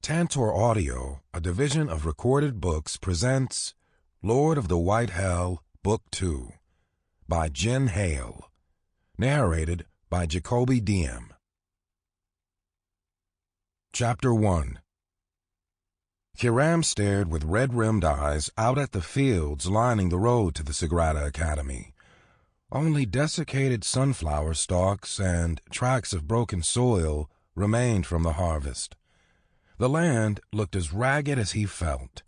Tantor Audio, a division of Recorded Books, presents Lord of the White Hell, Book 2, by Ginn Hale, narrated by Jakobi Diem. Chapter 1. Kiram stared with red-rimmed eyes out at the fields lining the road to the Sagrada Academy. Only desiccated sunflower stalks and tracts of broken soil remained from the harvest. The land looked as ragged as he felt,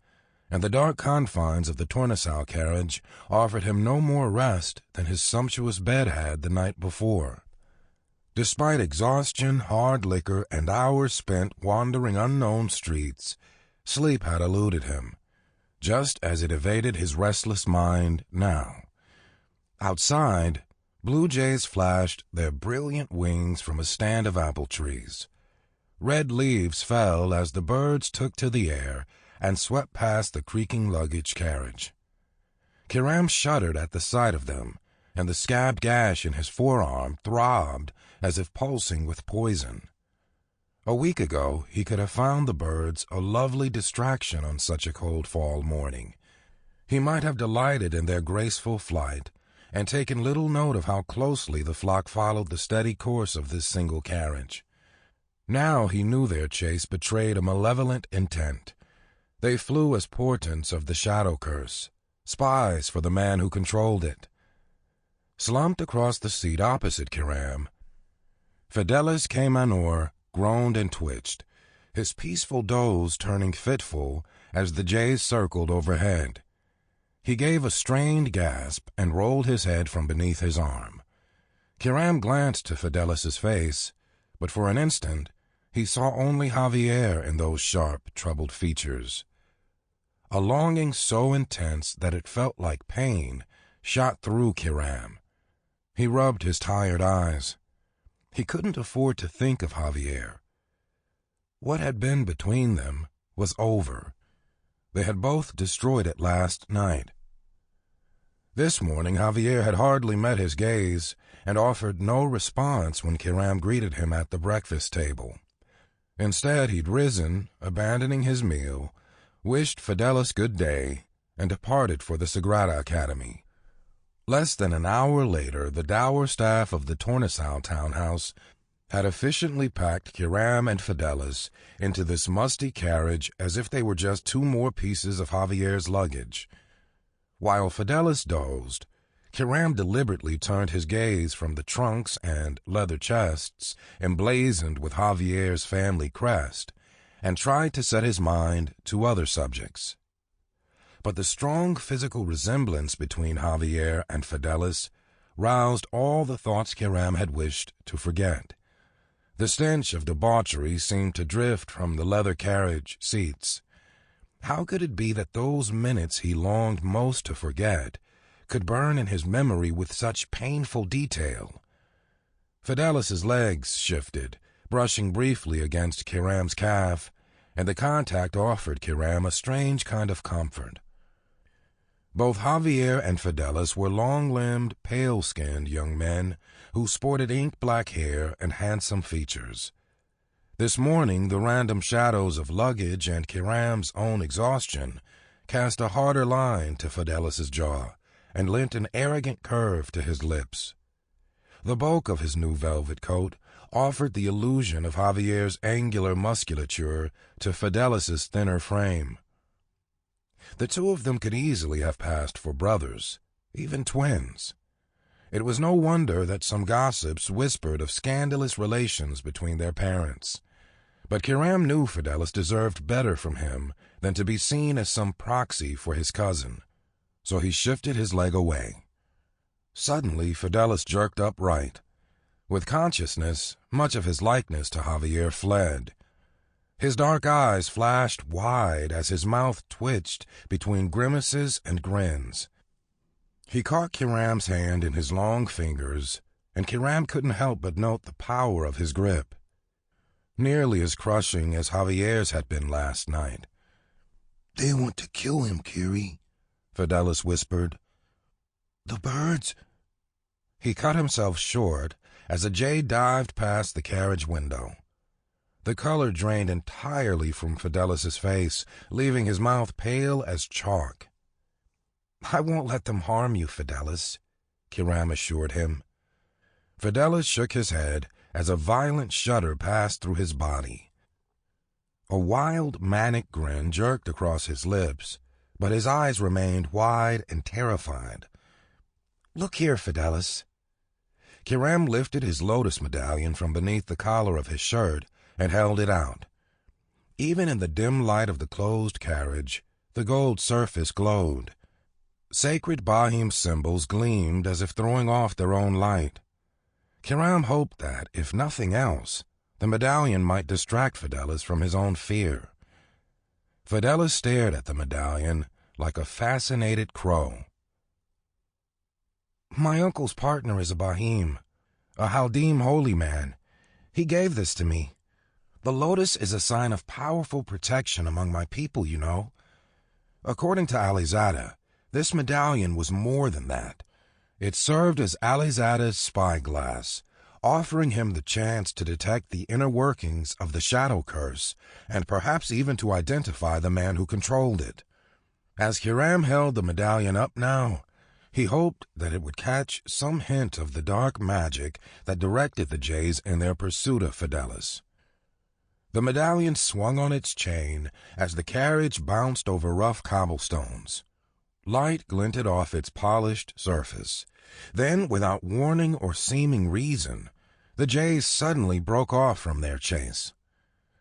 and the dark confines of the Tornesal carriage offered him no more rest than his sumptuous bed had the night before. Despite exhaustion, hard liquor, and hours spent wandering unknown streets, sleep had eluded him, just as it evaded his restless mind now. Outside, blue jays flashed their brilliant wings from a stand of apple trees. Red leaves fell as the birds took to the air and swept past the creaking luggage carriage. Kiram shuddered at the sight of them, and the scabbed gash in his forearm throbbed as if pulsing with poison. A week ago, he could have found the birds a lovely distraction on such a cold fall morning. He might have delighted in their graceful flight and taken little note of how closely the flock followed the steady course of this single carriage. Now he knew their chase betrayed a malevolent intent. They flew as portents of the shadow curse, spies for the man who controlled it. Slumped across the seat opposite Kiram, Fidelis K. Manor groaned and twitched, his peaceful doze turning fitful as the jays circled overhead. He gave a strained gasp and rolled his head from beneath his arm. Kiram glanced to Fidelis's face, but for an instant he saw only Javier in those sharp, troubled features. A longing so intense that it felt like pain shot through Kiram. He rubbed his tired eyes. He couldn't afford to think of Javier. What had been between them was over. They had both destroyed it last night. This morning Javier had hardly met his gaze and offered no response when Kiram greeted him at the breakfast table. Instead, he'd risen, abandoning his meal, wished Fidelis good day, and departed for the Sagrada Academy. Less than an hour later, the dour staff of the Tornesal townhouse had efficiently packed Kiram and Fidelis into this musty carriage as if they were just two more pieces of Javier's luggage. While Fidelis dozed, Kiram deliberately turned his gaze from the trunks and leather chests emblazoned with Javier's family crest and tried to set his mind to other subjects. But the strong physical resemblance between Javier and Fidelis roused all the thoughts Kiram had wished to forget. The stench of debauchery seemed to drift from the leather carriage seats. How could it be that those minutes he longed most to forget could burn in his memory with such painful detail? Fidelis's legs shifted, brushing briefly against Kiram's calf, and the contact offered Kiram a strange kind of comfort. Both Javier and Fidelis were long-limbed, pale-skinned young men who sported ink-black hair and handsome features. This morning, the random shadows of luggage and Kiram's own exhaustion cast a harder line to Fidelis's jaw and lent an arrogant curve to his lips. The bulk of his new velvet coat offered the illusion of Javier's angular musculature to Fidelis's thinner frame. The two of them could easily have passed for brothers, even twins. It was no wonder that some gossips whispered of scandalous relations between their parents. But Kiram knew Fidelis deserved better from him than to be seen as some proxy for his cousin, so he shifted his leg away. Suddenly, Fidelis jerked upright. With consciousness, much of his likeness to Javier fled. His dark eyes flashed wide as his mouth twitched between grimaces and grins. He caught Kiram's hand in his long fingers, and Kiram couldn't help but note the power of his grip. Nearly as crushing as Javier's had been last night. "They want to kill him, Kiri," Fidelis whispered. "The birds?" He cut himself short as a jay dived past the carriage window. The color drained entirely from Fidelis's face, leaving his mouth pale as chalk. "I won't let them harm you, Fidelis," Kiram assured him. Fidelis shook his head as a violent shudder passed through his body. A wild, manic grin jerked across his lips, but his eyes remained wide and terrified. "Look here, Fidelis." Kiram lifted his lotus medallion from beneath the collar of his shirt and held it out. Even in the dim light of the closed carriage, the gold surface glowed. Sacred Bahim symbols gleamed as if throwing off their own light. Kiram hoped that, if nothing else, the medallion might distract Fidelis from his own fear. Fidelis stared at the medallion like a fascinated crow. "My uncle's partner is a Bahim, a Haldim holy man. He gave this to me. The lotus is a sign of powerful protection among my people, you know. According to Alizada, this medallion was more than that. It served as Alizada's spyglass, offering him the chance to detect the inner workings of the shadow curse, and perhaps even to identify the man who controlled it. As Kiram held the medallion up now, he hoped that it would catch some hint of the dark magic that directed the Jays in their pursuit of Fidelis. The medallion swung on its chain as the carriage bounced over rough cobblestones. Light glinted off its polished surface. Then, without warning or seeming reason, the Jays suddenly broke off from their chase.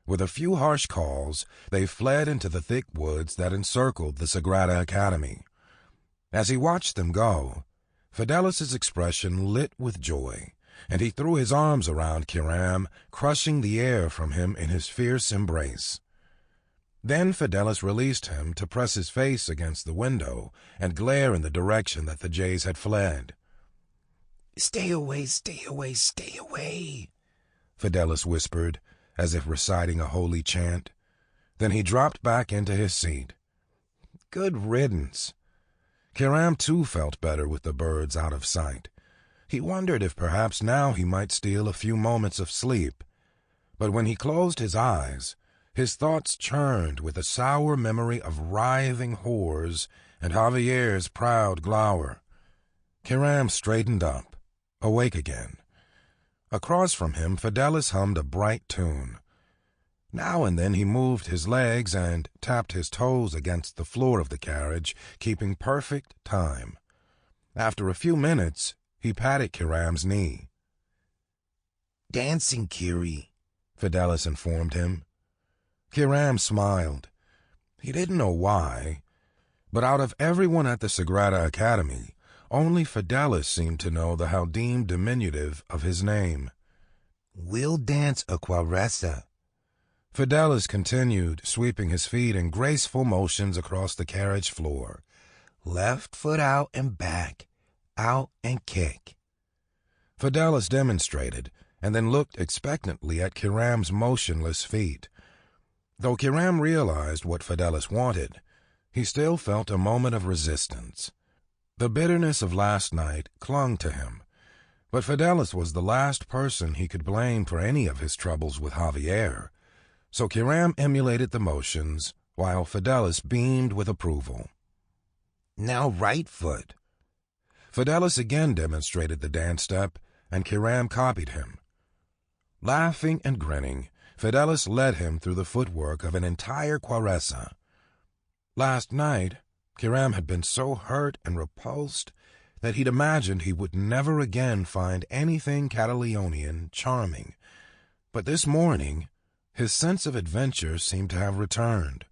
With a few harsh calls, they fled into the thick woods that encircled the Sagrada Academy. As he watched them go, Fidelis's expression lit with joy, and he threw his arms around Kiram, crushing the air from him in his fierce embrace. Then Fidelis released him to press his face against the window and glare in the direction that the Jays had fled. "Stay away, stay away, stay away," Fidelis whispered, as if reciting a holy chant. Then he dropped back into his seat. Good riddance. Kiram too felt better with the birds out of sight. He wondered if perhaps now he might steal a few moments of sleep. But when he closed his eyes, his thoughts churned with a sour memory of writhing whores and Javier's proud glower. Kiram straightened up, awake again. Across from him, Fidelis hummed a bright tune. Now and then he moved his legs and tapped his toes against the floor of the carriage, keeping perfect time. After a few minutes, he patted Kiram's knee. "Dancing, Kiri," Fidelis informed him. Kiram smiled. He didn't know why, but out of everyone at the Sagrada Academy, only Fidelis seemed to know the Haldim diminutive of his name. "We'll dance a quaresa." Fidelis continued, sweeping his feet in graceful motions across the carriage floor. "Left foot out and back, out and kick." Fidelis demonstrated, and then looked expectantly at Kiram's motionless feet. Though Kiram realized what Fidelis wanted, he still felt a moment of resistance. The bitterness of last night clung to him, but Fidelis was the last person he could blame for any of his troubles with Javier. So Kiram emulated the motions, while Fidelis beamed with approval. "Now right foot." Fidelis again demonstrated the dance step, and Kiram copied him. Laughing and grinning, Fidelis led him through the footwork of an entire quaresa. Last night, Kiram had been so hurt and repulsed that he'd imagined he would never again find anything Cadeleonian charming. But this morning, his sense of adventure seemed to have returned.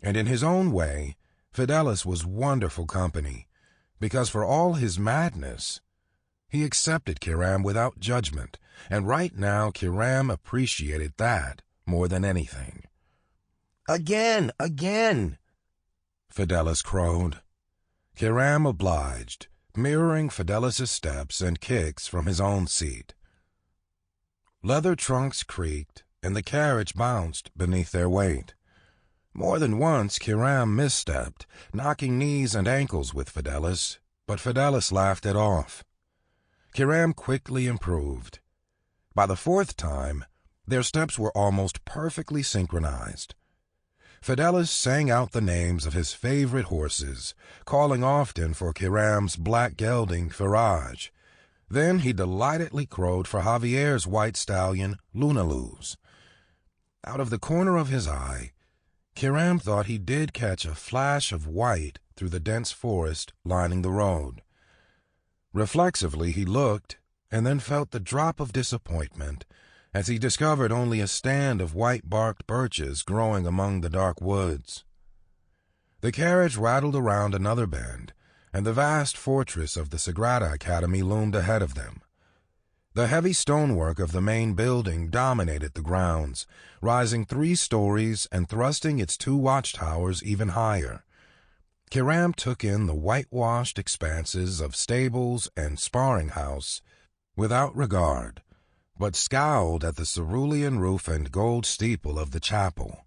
And in his own way, Fidelis was wonderful company, because for all his madness, he accepted Kiram without judgment, and right now Kiram appreciated that more than anything. "Again, again!" Fidelis crowed. Kiram obliged, mirroring Fidelis's steps and kicks from his own seat. Leather trunks creaked, and the carriage bounced beneath their weight. More than once Kiram misstepped, knocking knees and ankles with Fidelis, but Fidelis laughed it off. Kiram quickly improved. By the fourth time, Their steps were almost perfectly synchronized. Fidelis sang out the names of his favorite horses, calling often for Kiram's black gelding Faraj. Then he delightedly crowed for Javier's white stallion Lunaluz. Out of the corner of his eye, Kiram thought he did catch a flash of white through the dense forest lining the road. Reflexively he looked, and then felt the drop of disappointment as he discovered only a stand of white-barked birches growing among the dark woods. The carriage rattled around another bend, and the vast fortress of the Sagrada Academy loomed ahead of them. The heavy stonework of the main building dominated the grounds, rising 3 stories and thrusting its 2 watchtowers even higher. Kiram took in the whitewashed expanses of stables and sparring house without regard, but scowled at the cerulean roof and gold steeple of the chapel.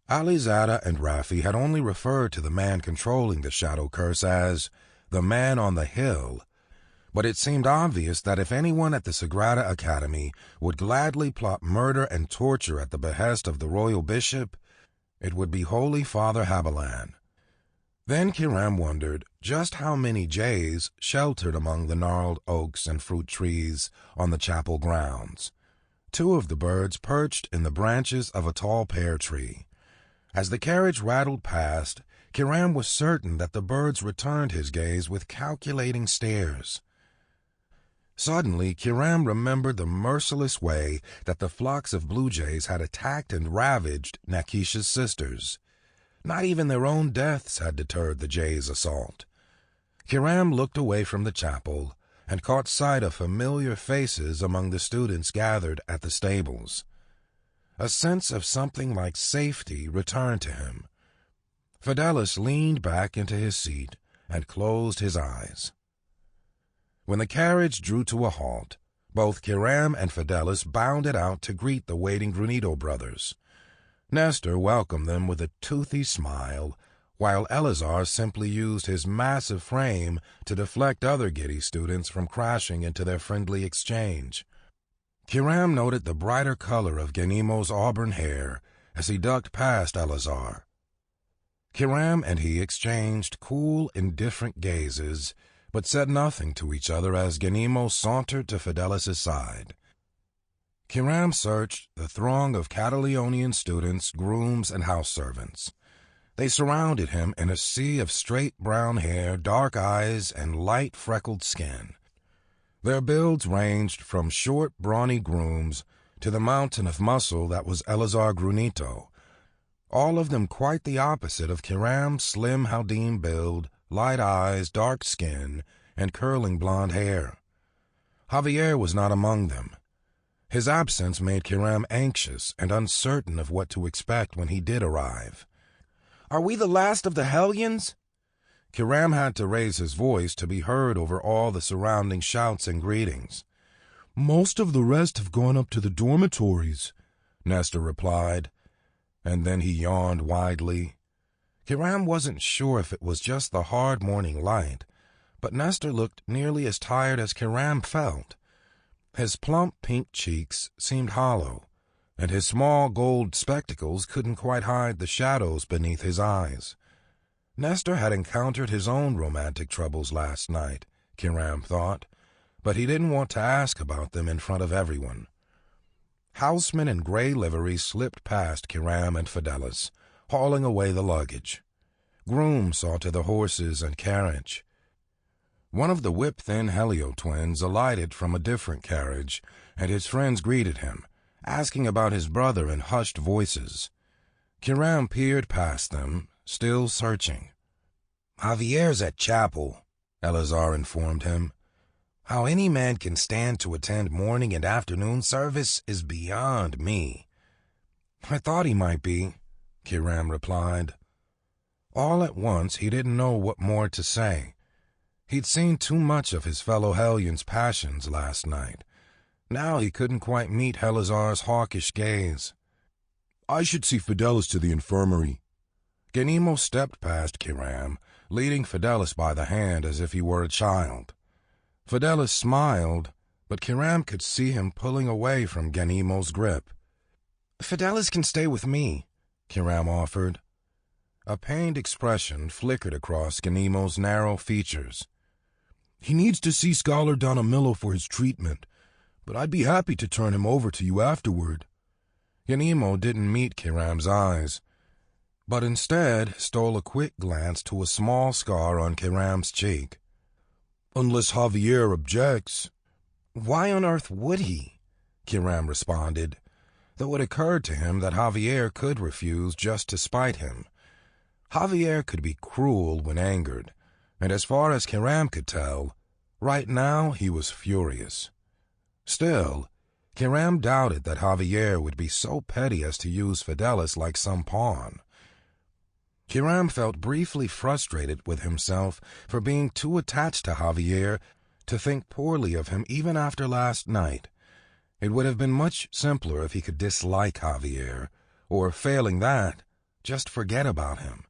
Alizada and Rafi had only referred to the man controlling the shadow curse as the man on the hill, but it seemed obvious that if anyone at the Sagrada Academy would gladly plot murder and torture at the behest of the royal bishop, it would be Holy Father Habelan. Then Kiram wondered just how many jays sheltered among the gnarled oaks and fruit trees on the chapel grounds. 2 of the birds perched in the branches of a tall pear tree. As the carriage rattled past, Kiram was certain that the birds returned his gaze with calculating stares. Suddenly, Kiram remembered the merciless way that the flocks of blue jays had attacked and ravaged Nakisha's sisters. Not even their own deaths had deterred the jays' assault. Kiram looked away from the chapel and caught sight of familiar faces among the students gathered at the stables. A sense of something like safety returned to him. Fidelis leaned back into his seat and closed his eyes. When the carriage drew to a halt, both Kiram and Fidelis bounded out to greet the waiting Grunito brothers. Nestor welcomed them with a toothy smile, while Elazar simply used his massive frame to deflect other giddy students from crashing into their friendly exchange. Kiram noted the brighter color of Genimo's auburn hair as he ducked past Elazar. Kiram and he exchanged cool, indifferent gazes, but said nothing to each other as Genimo sauntered to Fidelis' side. Kiram searched the throng of Cadeleonian students, grooms, and house servants. They surrounded him in a sea of straight brown hair, dark eyes, and light freckled skin. Their builds ranged from short, brawny grooms to the mountain of muscle that was Elazar Grunito, all of them quite the opposite of Kiram's slim Haldim build, light eyes, dark skin, and curling blonde hair. Javier was not among them. His absence made Kiram anxious and uncertain of what to expect when he did arrive. "Are we the last of the Hellions?" Kiram had to raise his voice to be heard over all the surrounding shouts and greetings. "Most of the rest have gone up to the dormitories," Nestor replied, and then he yawned widely. Kiram wasn't sure if it was just the hard morning light, but Nestor looked nearly as tired as Kiram felt. His plump pink cheeks seemed hollow, and his small gold spectacles couldn't quite hide the shadows beneath his eyes. Nestor had encountered his own romantic troubles last night, Kiram thought, but he didn't want to ask about them in front of everyone. Housemen in gray livery slipped past Kiram and Fidelis, hauling away the luggage. Grooms saw to the horses and carriage. One of the whip-thin Helio twins alighted from a different carriage, and his friends greeted him, asking about his brother in hushed voices. Kiram peered past them, still searching. "Javier's at chapel," Elazar informed him. "How any man can stand to attend morning and afternoon service is beyond me." "I thought he might be," Kiram replied. All at once he didn't know what more to say. He'd seen too much of his fellow Hellions' passions last night. Now he couldn't quite meet Helazar's hawkish gaze. "I should see Fidelis to the infirmary." Genimo stepped past Kiram, leading Fidelis by the hand as if he were a child. Fidelis smiled, but Kiram could see him pulling away from Ganimo's grip. "Fidelis can stay with me," Kiram offered. A pained expression flickered across Ganimo's narrow features. "He needs to see Scholar Donamillo for his treatment, but I'd be happy to turn him over to you afterward." Ganimo didn't meet Kiram's eyes, but instead stole a quick glance to a small scar on Kiram's cheek. "Unless Javier objects." "Why on earth would he?" Kiram responded, though it occurred to him that Javier could refuse just to spite him. Javier could be cruel when angered, and as far as Kiram could tell, right now he was furious. Still, Kiram doubted that Javier would be so petty as to use Fidelis like some pawn. Kiram felt briefly frustrated with himself for being too attached to Javier to think poorly of him even after last night. It would have been much simpler if he could dislike Javier, or failing that, just forget about him.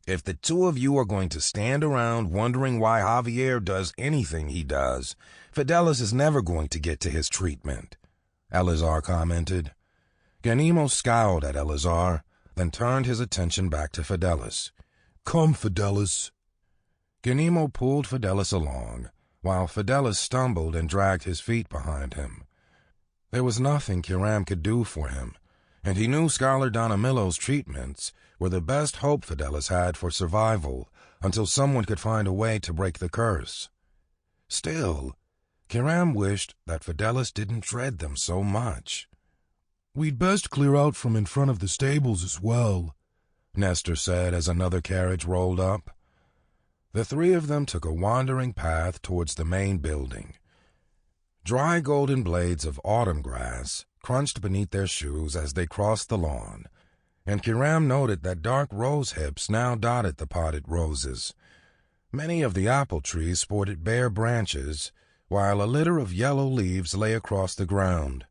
"If the two of you are going to stand around wondering why Javier does anything he does, Fidelis is never going to get to his treatment," Elazar commented. Ganimo scowled at Elazar, then turned his attention back to Fidelis. "Come, Fidelis." Ganimo pulled Fidelis along, while Fidelis stumbled and dragged his feet behind him. There was nothing Kiram could do for him, and he knew Scholar Donamillo's treatments were the best hope Fidelis had for survival until someone could find a way to break the curse. Still, Kiram wished that Fidelis didn't dread them so much. "We'd best clear out from in front of the stables as well," Nestor said as another carriage rolled up. The three of them took a wandering path towards the main building. Dry golden blades of autumn grass crunched beneath their shoes as they crossed the lawn, and Kiram noted that dark rose hips now dotted the potted roses. Many of the apple trees sported bare branches, while a litter of yellow leaves lay across the ground.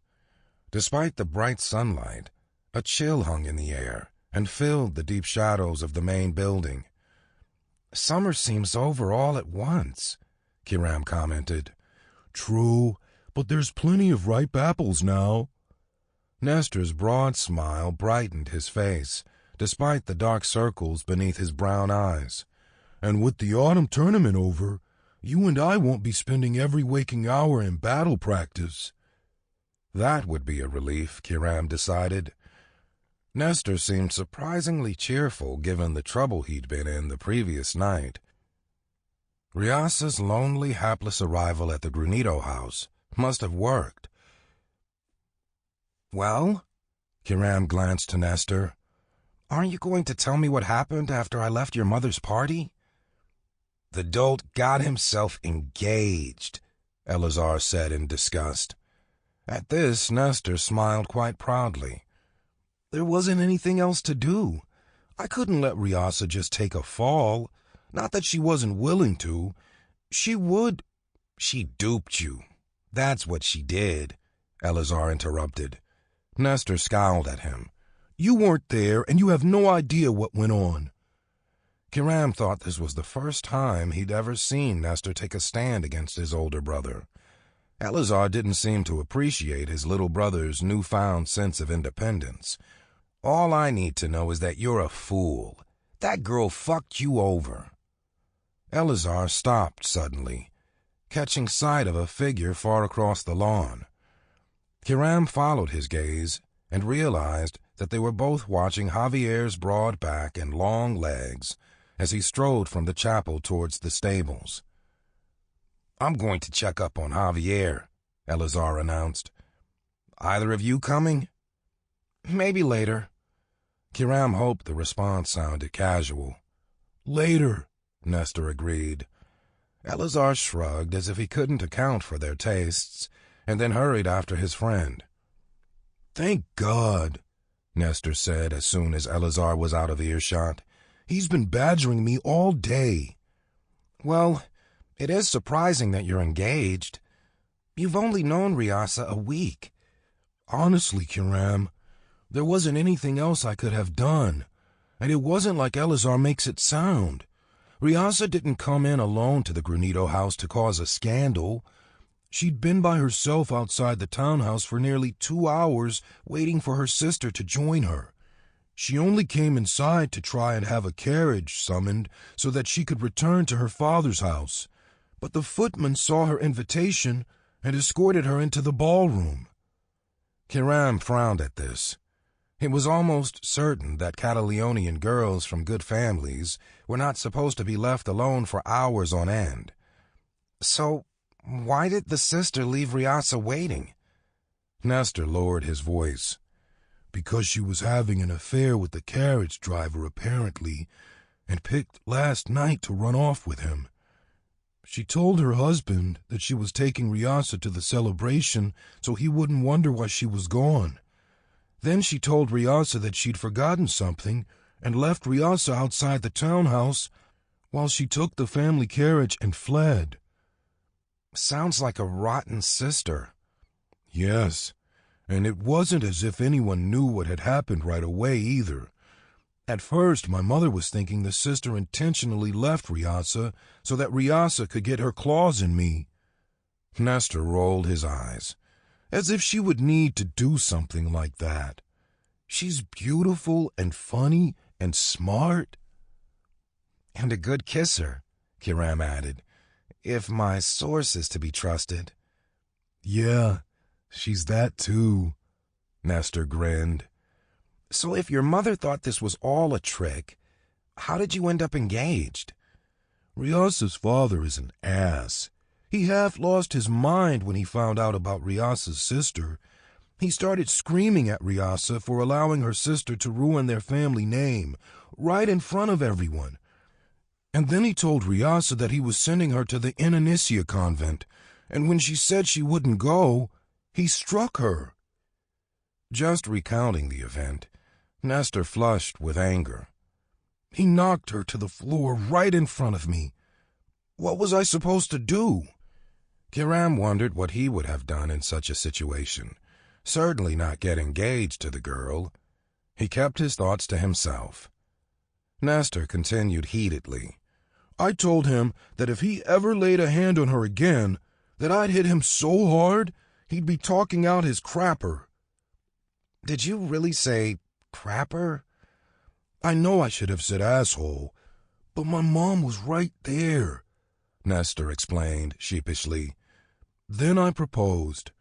Despite the bright sunlight, a chill hung in the air and filled the deep shadows of the main building. "Summer seems over all at once," Kiram commented. "True, but there's plenty of ripe apples now." Nestor's broad smile brightened his face, despite the dark circles beneath his brown eyes. "And with the autumn tournament over, you and I won't be spending every waking hour in battle practice." That would be a relief, Kiram decided. Nestor seemed surprisingly cheerful given the trouble he'd been in the previous night. Riasa's lonely, hapless arrival at the Grunito house must have worked. "Well?" Kiram glanced to Nestor. "Aren't you going to tell me what happened after I left your mother's party?" "The dolt got himself engaged," Elazar said in disgust. At this, Nestor smiled quite proudly. "There wasn't anything else to do. I couldn't let Riasa just take a fall. Not that she wasn't willing to. She would." "She duped you. That's what she did," Elazar interrupted. Nestor scowled at him. "You weren't there, and you have no idea what went on." Kiram thought this was the first time he'd ever seen Nestor take a stand against his older brother. Elazar didn't seem to appreciate his little brother's newfound sense of independence. "All I need to know is that you're a fool. That girl fucked you over." Elazar stopped suddenly, catching sight of a figure far across the lawn. Kiram followed his gaze and realized that they were both watching Javier's broad back and long legs as he strode from the chapel towards the stables. "I'm going to check up on Javier," Elazar announced. "Either of you coming?" "Maybe later." Kiram hoped the response sounded casual. "Later," Nestor agreed. Elazar shrugged as if he couldn't account for their tastes, and then hurried after his friend. "Thank God," Nestor said as soon as Elazar was out of earshot. "He's been badgering me all day." "Well, it is surprising that you're engaged. You've only known Riasa a week." "Honestly, Kiram, there wasn't anything else I could have done, and it wasn't like Elazar makes it sound. Riasa didn't come in alone to the Grunito house to cause a scandal. She'd been by herself outside the townhouse for nearly 2 hours waiting for her sister to join her. She only came inside to try and have a carriage summoned so that she could return to her father's house, but the footman saw her invitation and escorted her into the ballroom. Kiram frowned at this. It was almost certain that Cadeleonian girls from good families were not supposed to be left alone for hours on end. So, why did the sister leave Riasa waiting? Nestor lowered his voice. Because she was having an affair with the carriage driver, apparently, and picked last night to run off with him. She told her husband that she was taking Riasa to the celebration so he wouldn't wonder why she was gone. Then she told Riasa that she'd forgotten something and left Riasa outside the townhouse while she took the family carriage and fled. Sounds like a rotten sister. Yes, and it wasn't as if anyone knew what had happened right away either. At first, my mother was thinking the sister intentionally left Riasa so that Riasa could get her claws in me. Nestor rolled his eyes. As if she would need to do something like that. She's beautiful and funny and smart. And a good kisser, Kiram added, if my source is to be trusted. Yeah, she's that too, Nestor grinned. So if your mother thought this was all a trick, how did you end up engaged? Riasa's father is an ass. He half lost his mind when he found out about Riasa's sister. He started screaming at Riasa for allowing her sister to ruin their family name, right in front of everyone. And then he told Riasa that he was sending her to the Inanicia convent, and when she said she wouldn't go, he struck her. Just recounting the event, Nestor flushed with anger. He knocked her to the floor right in front of me. What was I supposed to do? Kiram wondered what he would have done in such a situation. Certainly not get engaged to the girl. He kept his thoughts to himself. Nestor continued heatedly. I told him that if he ever laid a hand on her again, that I'd hit him so hard he'd be talking out his crapper. Did you really say crapper? I know I should have said asshole, but my mom was right there, Nestor explained sheepishly. Then I proposed.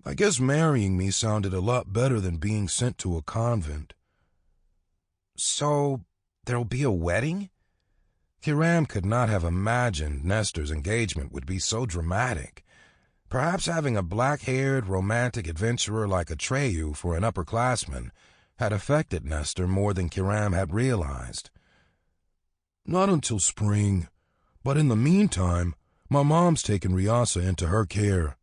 I guess marrying me sounded a lot better than being sent to a convent. So, there'll be a wedding? Kiram could not have imagined Nestor's engagement would be so dramatic. Perhaps having a black-haired, romantic adventurer like Atreyu for an upperclassman had affected Nestor more than Kiram had realized. Not until spring, but in the meantime, my mom's taken Riasa into her care.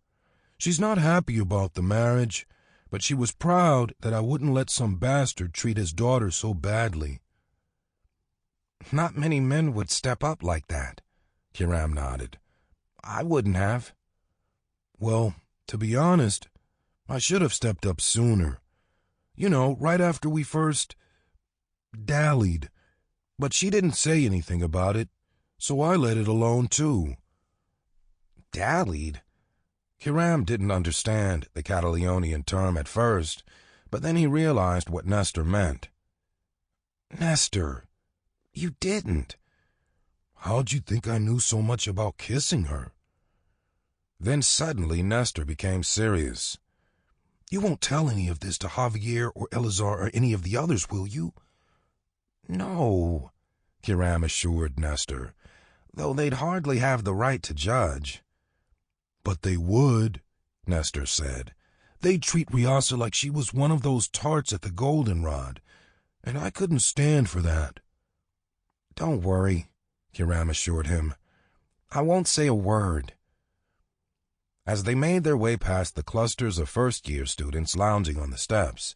She's not happy about the marriage, but she was proud that I wouldn't let some bastard treat his daughter so badly. Not many men would step up like that, Kiram nodded. I wouldn't have. Well, to be honest, I should have stepped up sooner. You know, right after we first dallied. But she didn't say anything about it, so I let it alone too. Dallied? Kiram didn't understand the Cadeleonian term at first, but then he realized what Nestor meant. Nestor, you didn't. How'd you think I knew so much about kissing her? Then suddenly Nestor became serious. You won't tell any of this to Javier or Elazar or any of the others, will you? No, Kiram assured Nestor, though they'd hardly have the right to judge. But they would, Nestor said. They'd treat Riasa like she was one of those tarts at the Goldenrod, and I couldn't stand for that. Don't worry, Kiram assured him. I won't say a word. As they made their way past the clusters of first-year students lounging on the steps,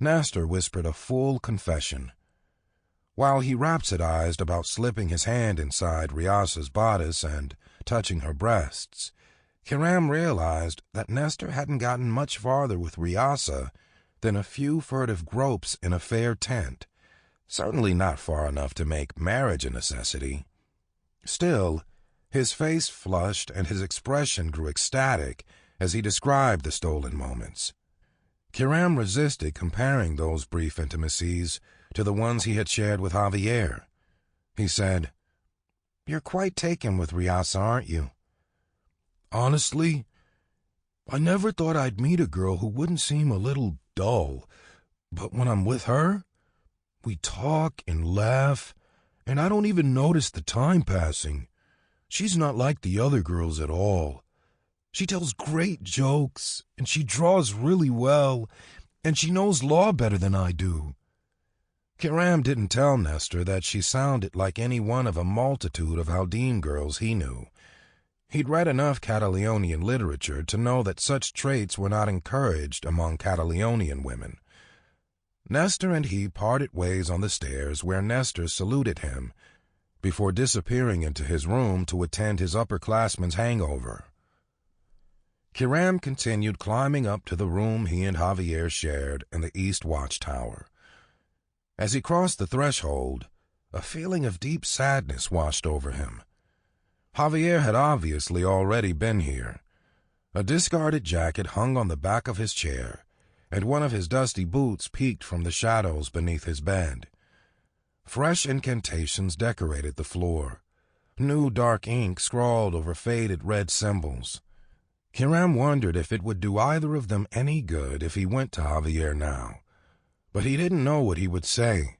Nestor whispered a full confession. While he rhapsodized about slipping his hand inside Riasa's bodice and touching her breasts, Kiram realized that Nestor hadn't gotten much farther with Riasa than a few furtive gropes in a fair tent, certainly not far enough to make marriage a necessity. Still, His face flushed and his expression grew ecstatic as he described the stolen moments. Kiram resisted comparing those brief intimacies to the ones he had shared with Javier. He said, "You're quite taken with Riasa, aren't you?" "Honestly, I never thought I'd meet a girl who wouldn't seem a little dull, but when I'm with her, we talk and laugh, and I don't even notice the time passing. She's not like the other girls at all. She tells great jokes, and she draws really well, and she knows law better than I do." Kiram didn't tell Nestor that she sounded like any one of a multitude of Haldim girls he knew. He'd read enough Cadeleonian literature to know that such traits were not encouraged among Cadeleonian women. Nestor and he parted ways on the stairs where Nestor saluted him before disappearing into his room to attend his upperclassman's hangover. Kiram continued climbing up to the room he and Javier shared in the East Watchtower. As he crossed the threshold, a feeling of deep sadness washed over him. Javier had obviously already been here. A discarded jacket hung on the back of his chair, and one of his dusty boots peeked from the shadows beneath his bed. Fresh incantations decorated the floor. New dark ink scrawled over faded red symbols. Kiram wondered if it would do either of them any good if he went to Javier now. But he didn't know what he would say,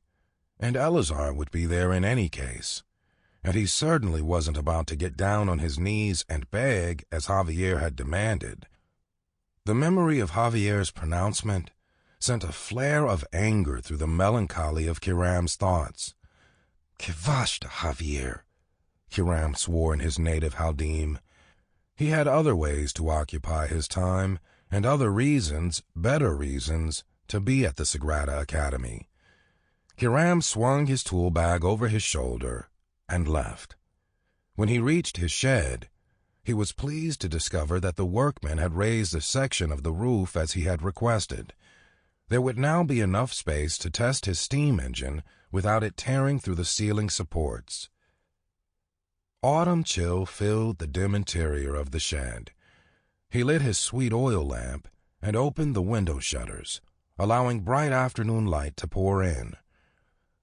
and Elazar would be there in any case. And he certainly wasn't about to get down on his knees and beg as Javier had demanded. The memory of Javier's pronouncement sent a flare of anger through the melancholy of Kiram's thoughts. "Kivashta, Javier," Kiram swore in his native Haldim. He had other ways to occupy his time, and other reasons, better reasons, to be at the Sagrada Academy. Kiram swung his tool bag over his shoulder and left. When he reached his shed, he was pleased to discover that the workmen had raised a section of the roof as he had requested. There would now be enough space to test his steam engine without it tearing through the ceiling supports. Autumn chill filled the dim interior of the shed. He lit his sweet oil lamp and opened the window shutters, allowing bright afternoon light to pour in.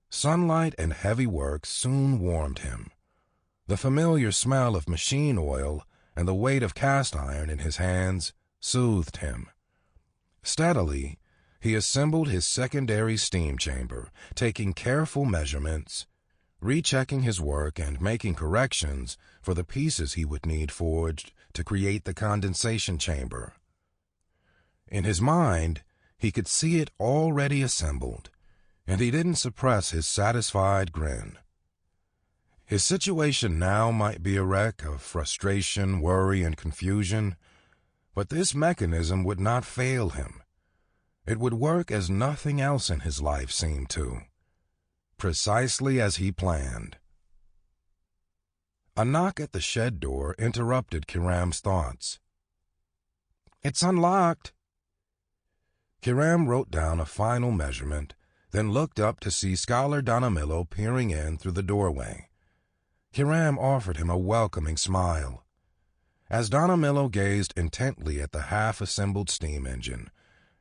Sunlight and heavy work soon warmed him. The familiar smell of machine oil and the weight of cast iron in his hands soothed him. Steadily, he assembled his secondary steam chamber, taking careful measurements, rechecking his work and making corrections for the pieces he would need forged to create the condensation chamber. In his mind, he could see it already assembled, and he didn't suppress his satisfied grin. His situation now might be a wreck of frustration, worry, and confusion, but this mechanism would not fail him. It would work as nothing else in his life seemed to, precisely as he planned. A knock at the shed door interrupted Kiram's thoughts. "It's unlocked." Kiram wrote down a final measurement, then looked up to see Scholar Donamillo peering in through the doorway. Kiram offered him a welcoming smile. As Donamillo gazed intently at the half-assembled steam engine,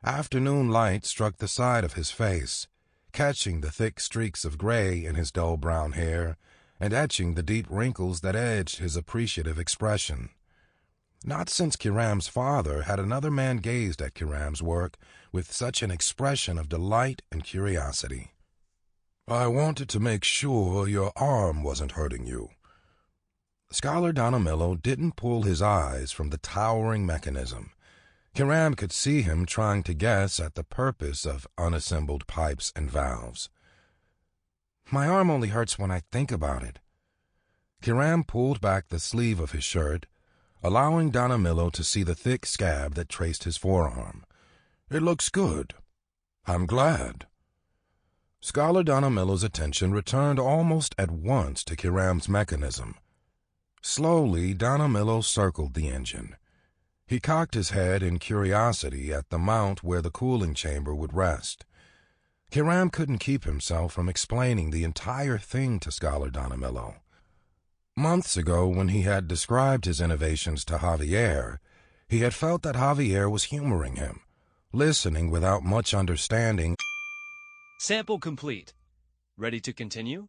afternoon light struck the side of his face, catching the thick streaks of gray in his dull brown hair and etching the deep wrinkles that edged his appreciative expression. Not since Kiram's father had another man gazed at Kiram's work with such an expression of delight and curiosity. "I wanted to make sure your arm wasn't hurting you." Scholar Donamillo didn't pull his eyes from the towering mechanism. Kiram could see him trying to guess at the purpose of unassembled pipes and valves. "My arm only hurts when I think about it." Kiram pulled back the sleeve of his shirt, allowing Donamillo to see the thick scab that traced his forearm. "It looks good. I'm glad." Scholar Donamillo's attention returned almost at once to Kiram's mechanism. Slowly, Donamillo circled the engine. He cocked his head in curiosity at the mount where the cooling chamber would rest. Kiram couldn't keep himself from explaining the entire thing to Scholar Donamillo. Months ago, when he had described his innovations to Javier, he had felt that Javier was humoring him, listening without much understanding. Sample complete. Ready to continue?